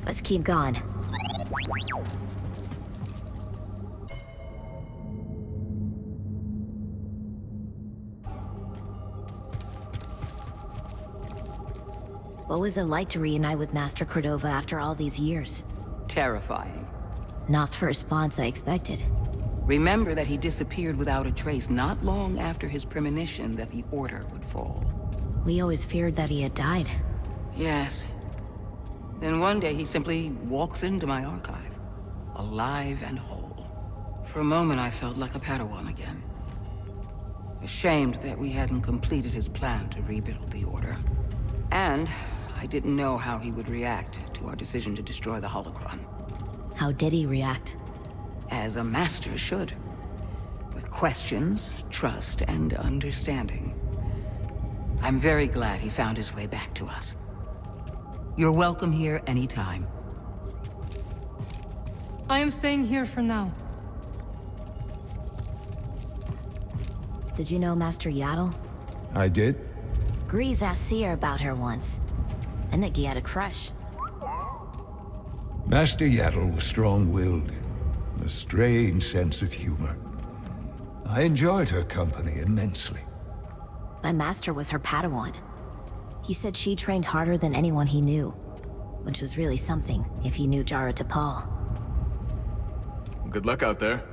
Let's keep going. What was it like to reunite with Master Cordova after all these years? Terrifying. Not the response I expected. Remember that he disappeared without a trace not long after his premonition that the Order would fall. We always feared that he had died. Yes. Then one day he simply walks into my archive, alive and whole. For a moment I felt like a Padawan again. Ashamed that we hadn't completed his plan to rebuild the Order. And I didn't know how he would react to our decision to destroy the holocron. How did he react? As a master should. With questions, trust, and understanding. I'm very glad he found his way back to us. You're welcome here anytime. I am staying here for now. Did you know Master Yaddle? I did? Grease asked Seer about her once. And that he had a crush. Master Yaddle was strong-willed. A strange sense of humor. I enjoyed her company immensely. My master was her Padawan. He said she trained harder than anyone he knew. Which was really something, if he knew Jara Tapal. Good luck out there.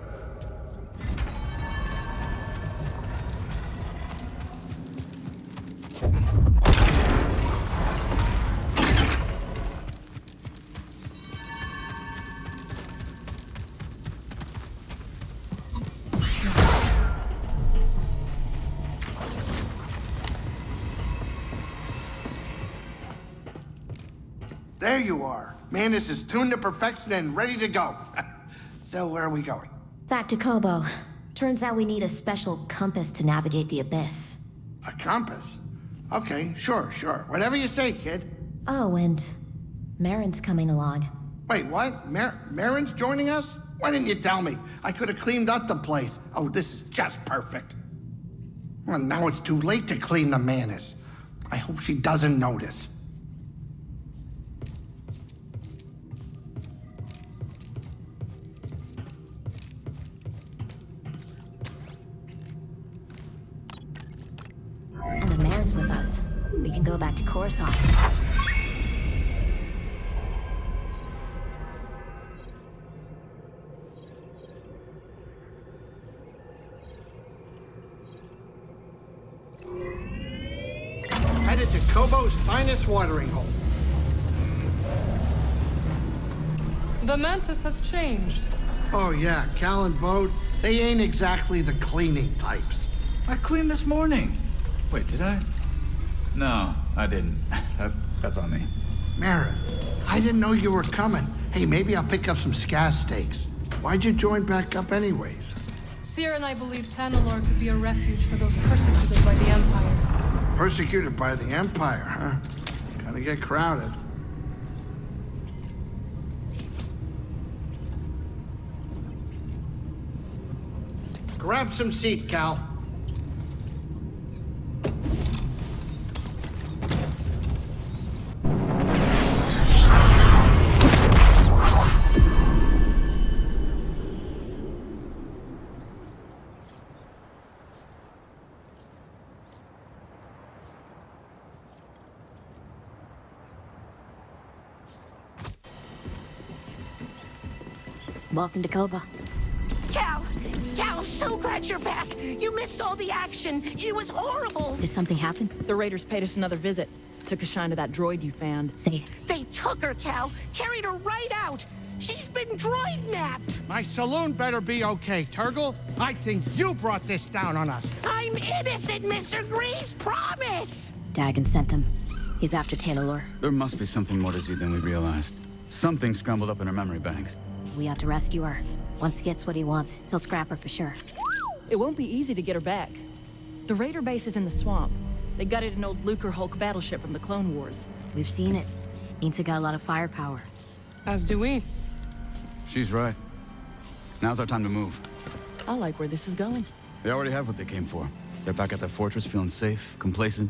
There you are. Manus is tuned to perfection and ready to go. So where are we going? Back to Koboh. Turns out we need a special compass to navigate the abyss. A compass? Okay, sure. Whatever you say, kid. Oh, and Marin's coming along. Wait, what? Marin's joining us? Why didn't you tell me? I could have cleaned up the place. Oh, this is just perfect. Well, now it's too late to clean the Manus. I hope she doesn't notice. And the Marin's with us. We can go back to Coruscant. Headed to Koboh's finest watering hole. The Mantis has changed. Oh yeah, Cal and Bode, they ain't exactly the cleaning types. I cleaned this morning. Wait, did I? No, I didn't. That's on me. Marin, I didn't know you were coming. Hey, maybe I'll pick up some scaz steaks. Why'd you join back up anyways? Seer and I believe Tanalorr could be a refuge for those persecuted by the Empire. Persecuted by the Empire, huh? Gotta get crowded. Grab some seat, Cal. Welcome to Koboh. Cal, so glad you're back. You missed all the action. It was horrible. Did something happen? The Raiders paid us another visit. Took a shine to that droid you found. Say, They took her, Cal. Carried her right out. She's been droid napped. My saloon better be okay, Turgle. I think you brought this down on us. I'm innocent, Mr. Grease. Promise. Dagon sent them. He's after Tanalorr. There must be something more to Z than we realized. Something scrambled up in her memory banks. We have to rescue her. Once he gets what he wants, he'll scrap her for sure. It won't be easy to get her back. The Raider base is in the swamp. They gutted an old Lucre Hulk battleship from the Clone Wars. We've seen it. Means it got a lot of firepower. As do we. She's right. Now's our time to move. I like where this is going. They already have what they came for. They're back at their fortress feeling safe, complacent.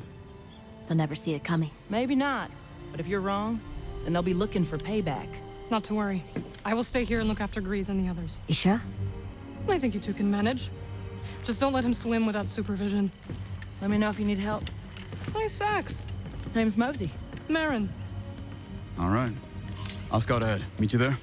They'll never see it coming. Maybe not. But if you're wrong, and they'll be looking for payback. Not to worry. I will stay here and look after Grease and the others. You sure? I think you two can manage. Just don't let him swim without supervision. Let me know if you need help. Nice axe. Name's Mosey. Marin. All right. I'll scout ahead. Meet you there?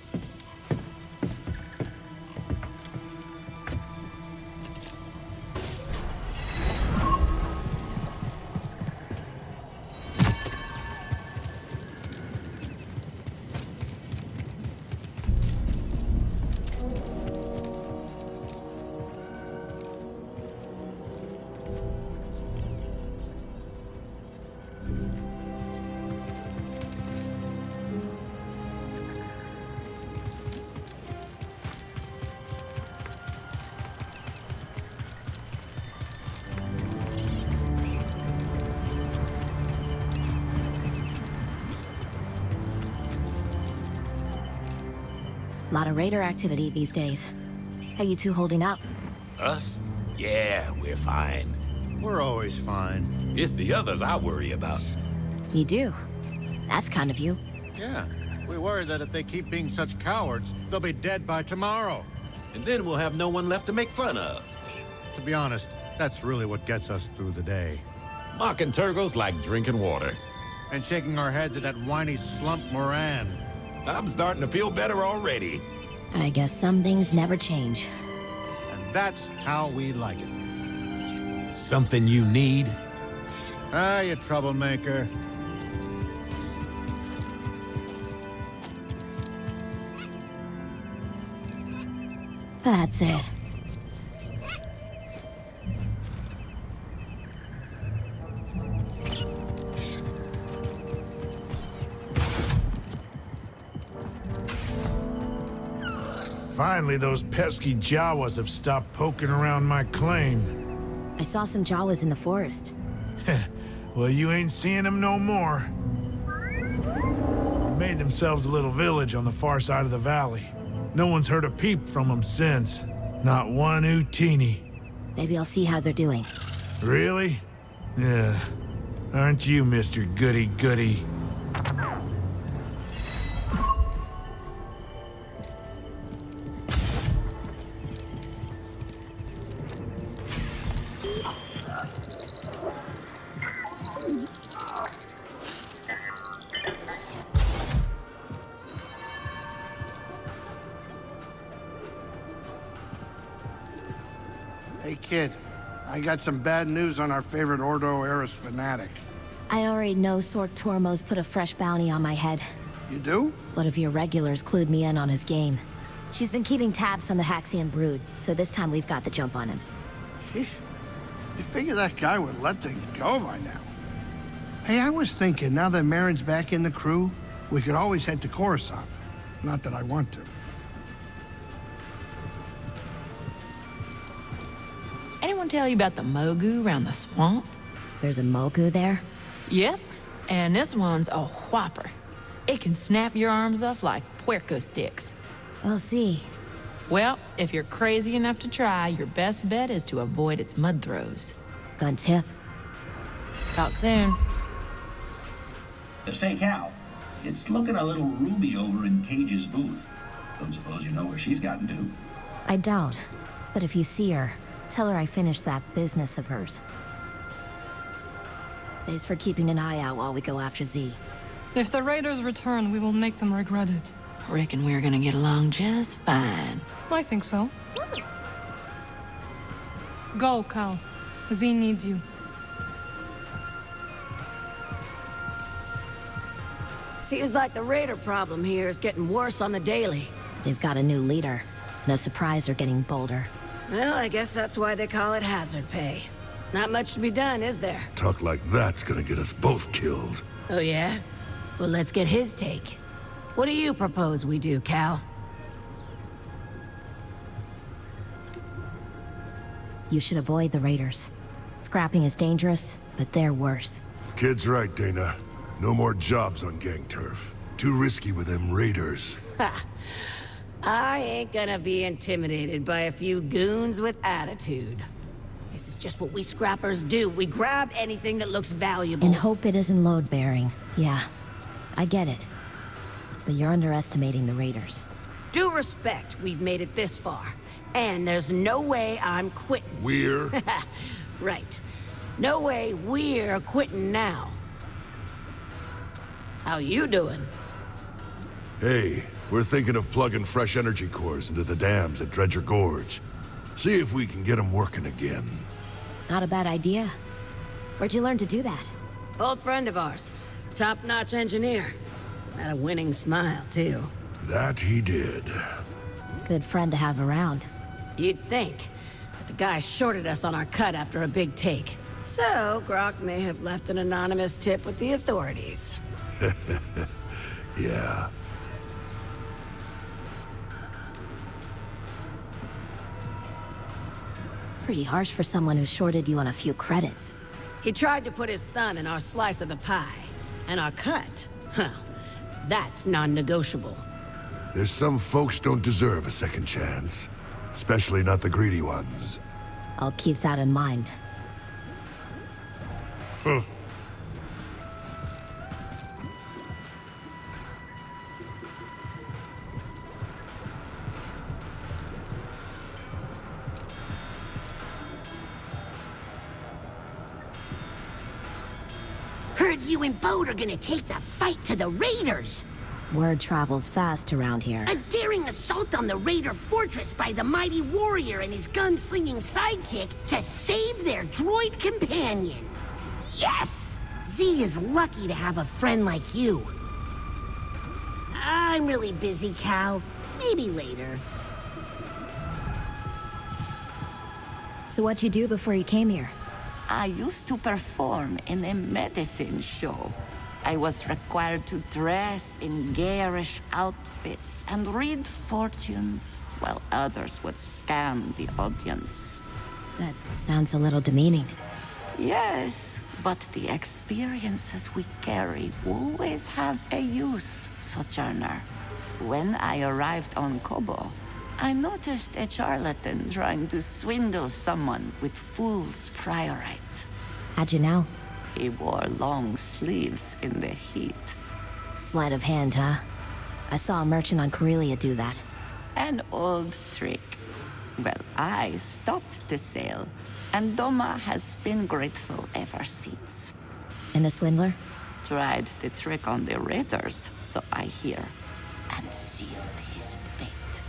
Lot of raider activity these days. How you two holding up? Us? Yeah, we're fine. We're always fine. It's the others I worry about. You do? That's kind of you. Yeah, we worry that if they keep being such cowards, they'll be dead by tomorrow. And then we'll have no one left to make fun of. To be honest, that's really what gets us through the day. Mocking Turgle's like drinking water. And shaking our heads at that whiny slump Moran. I'm starting to feel better already. I guess some things never change. And that's how we like it. Something you need? Ah, you troublemaker. That's it. Finally, those pesky Jawas have stopped poking around my claim. I saw some Jawas in the forest. Well, you ain't seeing them no more. They made themselves a little village on the far side of the valley. No one's heard a peep from them since. Not one Utini. Maybe I'll see how they're doing. Really? Yeah. Aren't you, Mr. Goody-Goody? Hey, kid. I got some bad news on our favorite Ordo Eris fanatic. I already know Sork Tormos put a fresh bounty on my head. You do? One of your regulars clued me in on his game. She's been keeping tabs on the Haxian brood, so this time we've got the jump on him. Sheesh. You figure that guy would let things go by now. Hey, I was thinking, now that Marin's back in the crew, we could always head to Coruscant. Not that I want to. Anyone tell you about the Mogu around the swamp? There's a Mogu there? Yep, and this one's a whopper. It can snap your arms off like puerco sticks. We'll see. Well, if you're crazy enough to try, your best bet is to avoid its mud throws. Gun tip. Talk soon. Say, Cal, it's looking a little roomy over in Cage's booth. Don't suppose you know where she's gotten to? I don't. But if you see her, tell her I finished that business of hers. Thanks for keeping an eye out while we go after Z. If the raiders return, we will make them regret it. Reckon we're gonna get along just fine. I think so. Go, Cal. Z needs you. Seems like the raider problem here is getting worse on the daily. They've got a new leader. No surprise they're getting bolder. Well, I guess that's why they call it hazard pay. Not much to be done, is there? Talk like that's gonna get us both killed. Oh, yeah? Well, let's get his take. What do you propose we do, Cal? You should avoid the raiders. Scrapping is dangerous, but they're worse. Kid's right, Dana. No more jobs on gang turf. Too risky with them raiders. Ha! I ain't gonna be intimidated by a few goons with attitude. This is just what we scrappers do. We grab anything that looks valuable. And hope it isn't load-bearing. Yeah, I get it. but you're underestimating the Raiders. Due respect, we've made it this far. And there's no way I'm quitting. We're? Right. No way we're quitting now. How you doing? Hey, we're thinking of plugging fresh energy cores into the dams at Dredger Gorge. See if we can get them working again. Not a bad idea. Where'd you learn to do that? Old friend of ours. Top-notch engineer. Had a winning smile, too. That he did. Good friend to have around. You'd think. But the guy shorted us on our cut after a big take. So, Grok may have left an anonymous tip with the authorities. Yeah. Pretty harsh for someone who shorted you on a few credits. He tried to put his thumb in our slice of the pie. And our cut? Huh. That's non-negotiable. There's some folks don't deserve a second chance. Especially not the greedy ones. I'll keep that in mind. Heard you and Bode are gonna take the fight to the Raiders. Word travels fast around here. A daring assault on the Raider fortress by the mighty warrior and his gun-slinging sidekick to save their droid companion. Yes! Z is lucky to have a friend like you. I'm really busy, Cal. Maybe later. So what'd you do before you came here? I used to perform in a medicine show. I was required to dress in garish outfits and read fortunes, while others would scam the audience. That sounds a little demeaning. Yes, but the experiences we carry always have a use, Sojourner. When I arrived on Koboh, I noticed a charlatan trying to swindle someone with fool's priorite. How'd you know? He wore long sleeves in the heat. Sleight of hand, huh? I saw a merchant on Corellia do that. An old trick. Well, I stopped the sale, and Doma has been grateful ever since. And the swindler? Tried the trick on the Raiders, so I hear, and sealed his fate.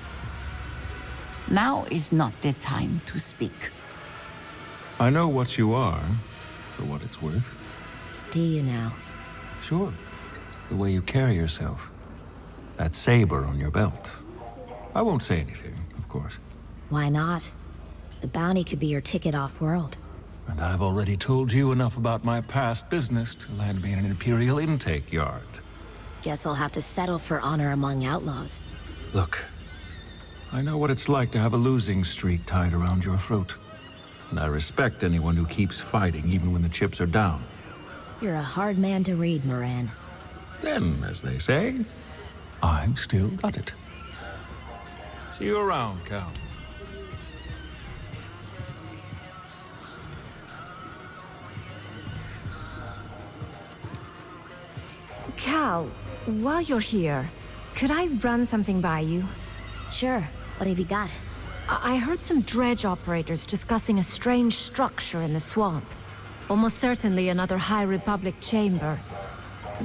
Now is not the time to speak. I know what you are, for what it's worth. Do you now? Sure. The way you carry yourself. That saber on your belt. I won't say anything, of course. Why not? The bounty could be your ticket off-world. And I've already told you enough about my past business to land me in an Imperial intake yard. Guess I'll have to settle for honor among outlaws. Look, I know what it's like to have a losing streak tied around your throat. And I respect anyone who keeps fighting even when the chips are down. You're a hard man to read, Moran. Then, as they say, I've still got it. See you around, Cal. Cal, while you're here, could I run something by you? Sure. What have you got? I heard some dredge operators discussing a strange structure in the swamp. Almost certainly another High Republic chamber.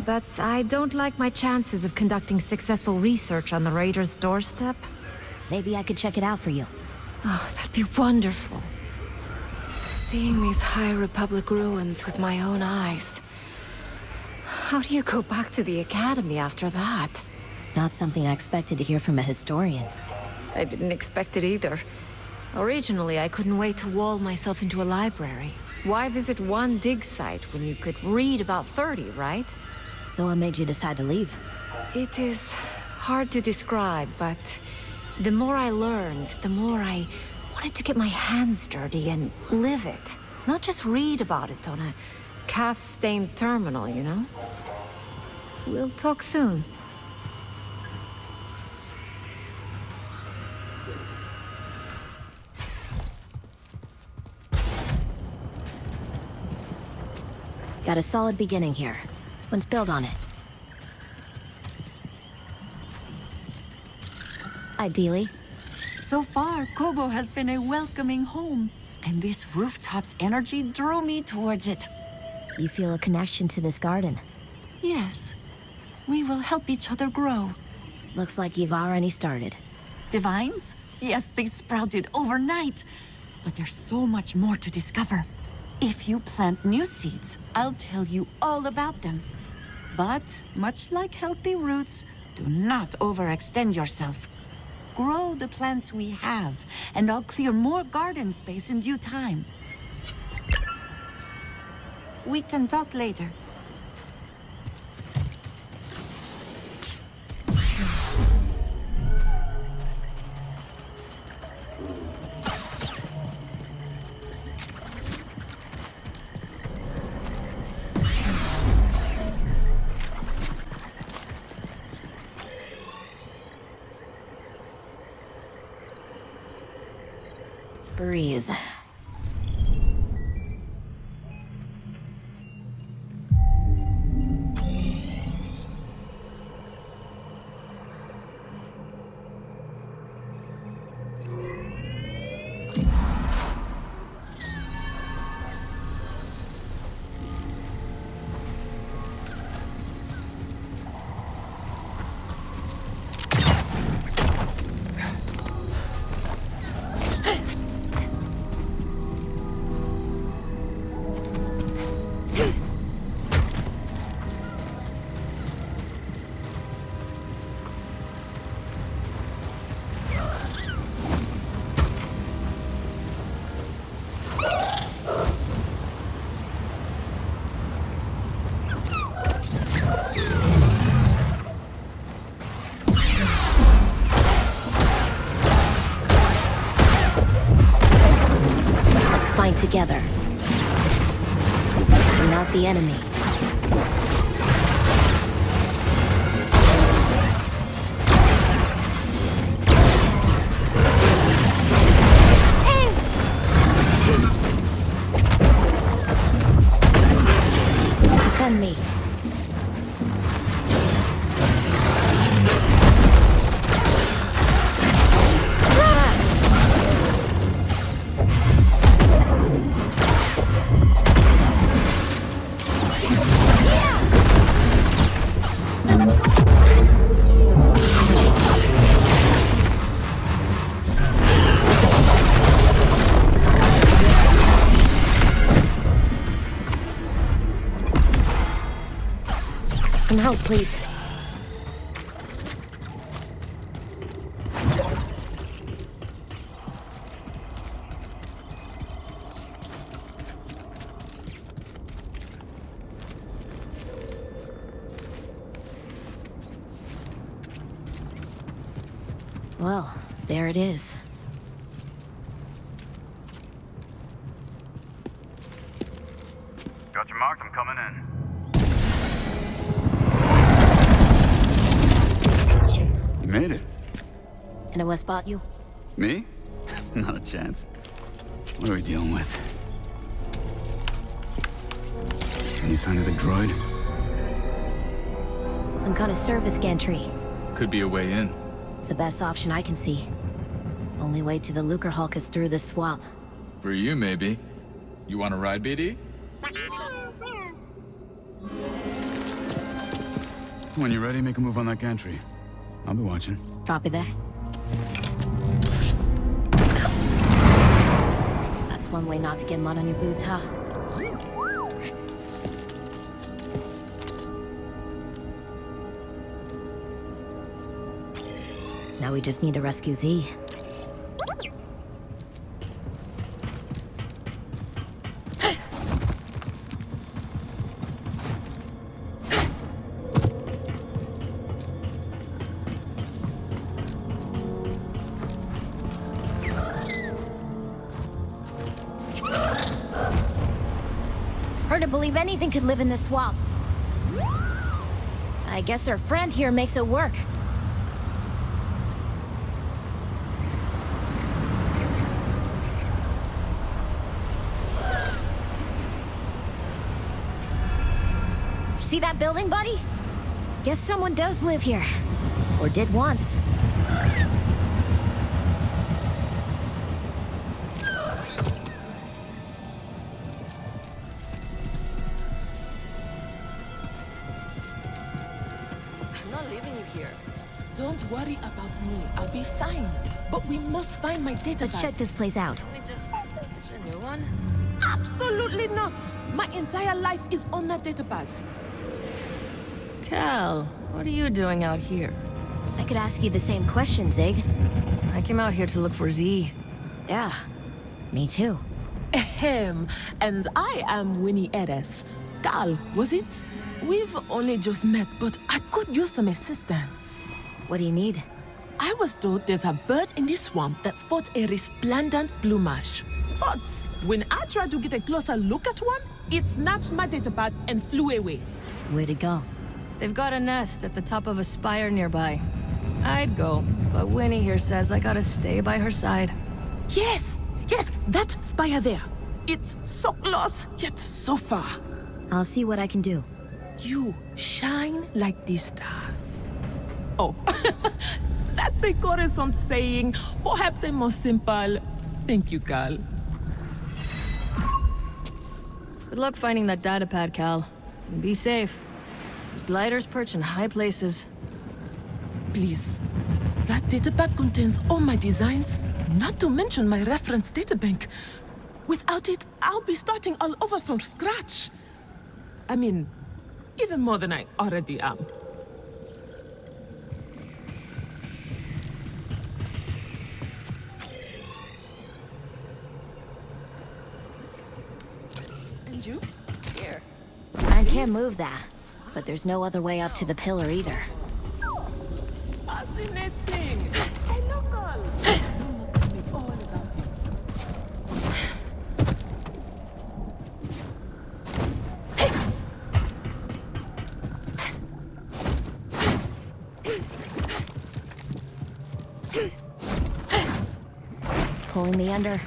But I don't like my chances of conducting successful research on the Raiders' doorstep. Maybe I could check it out for you. Oh, that'd be wonderful. Seeing these High Republic ruins with my own eyes. How do you go back to the Academy after that? Not something I expected to hear from a historian. I didn't expect it either. Originally, I couldn't wait to wall myself into a library. Why visit one dig site when you could read about 30, right? So what made you decide to leave? It is hard to describe, but the more I learned, the more I wanted to get my hands dirty and live it. Not just read about it on a calf-stained terminal, you know? We'll talk soon. Got a solid beginning here. Let's build on it. Ideally. So far, Koboh has been a welcoming home, and this rooftop's energy drew me towards it. You feel a connection to this garden? Yes. We will help each other grow. Looks like you've already started. The vines? Yes, they sprouted overnight. But there's so much more to discover. If you plant new seeds, I'll tell you all about them. But, much like healthy roots, do not overextend yourself. Grow the plants we have, and I'll clear more garden space in due time. We can talk later. Breeze. Together. We're not the enemy. Defend me. Some help, please. Well, there it is. Got your mark, I'm coming in. You made it. And what spot you? Me? Not a chance. What are we dealing with? Any sign of the droid? Some kind of service gantry. Could be a way in. It's the best option I can see. Only way to the Lucre Hulk is through this swamp. For you, maybe. You want to ride, BD? When you're ready, make a move on that gantry. I'll be watching. Copy that. That's one way not to get mud on your boots, huh? Now we just need to rescue Z. Hard to believe anything could live in this swamp. I guess our friend here makes it work. See that building, buddy? Guess someone does live here. Or did once. I'm not leaving you here. Don't worry about me. I'll be fine. But we must find my data Let's check this place out. Can we just get a new one? Absolutely not! My entire life is on that datapad. Cal, what are you doing out here? I could ask you the same question, Zig. I came out here to look for Z. Yeah, me too. Ahem. And I am Winnie Eres. Cal, was it? We've only just met, but I could use some assistance. What do you need? I was told there's a bird in this swamp that sports a resplendent plumage. But when I tried to get a closer look at one, it snatched my datapad and flew away. Where'd it go? They've got a nest at the top of a spire nearby. I'd go, but Winnie here says I gotta stay by her side. Yes! Yes, that spire there. It's so close, yet so far. I'll see what I can do. You shine like the stars. Oh, that's a Coruscant saying, perhaps a more simple. Thank you, Cal. Good luck finding that datapad, Cal. And be safe. There's gliders perch in high places. Please. That datapad contains all my designs, not to mention my reference databank. Without it, I'll be starting all over from scratch. I mean, even more than I already am. And you? Here. I can't move that, but there's no other way up to the pillar either. Fascinating! Hey, local! You must tell me all about it. It's pulling me under.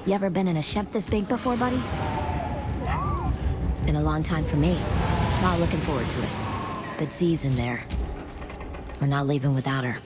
You ever been in a ship this big before, buddy? Been a long time for me. Not looking forward to it. But Z's in there. We're not leaving without her.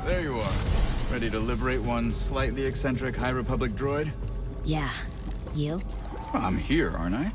There you are. Ready to liberate one slightly eccentric High Republic droid? Yeah. You? Well, I'm here, aren't I?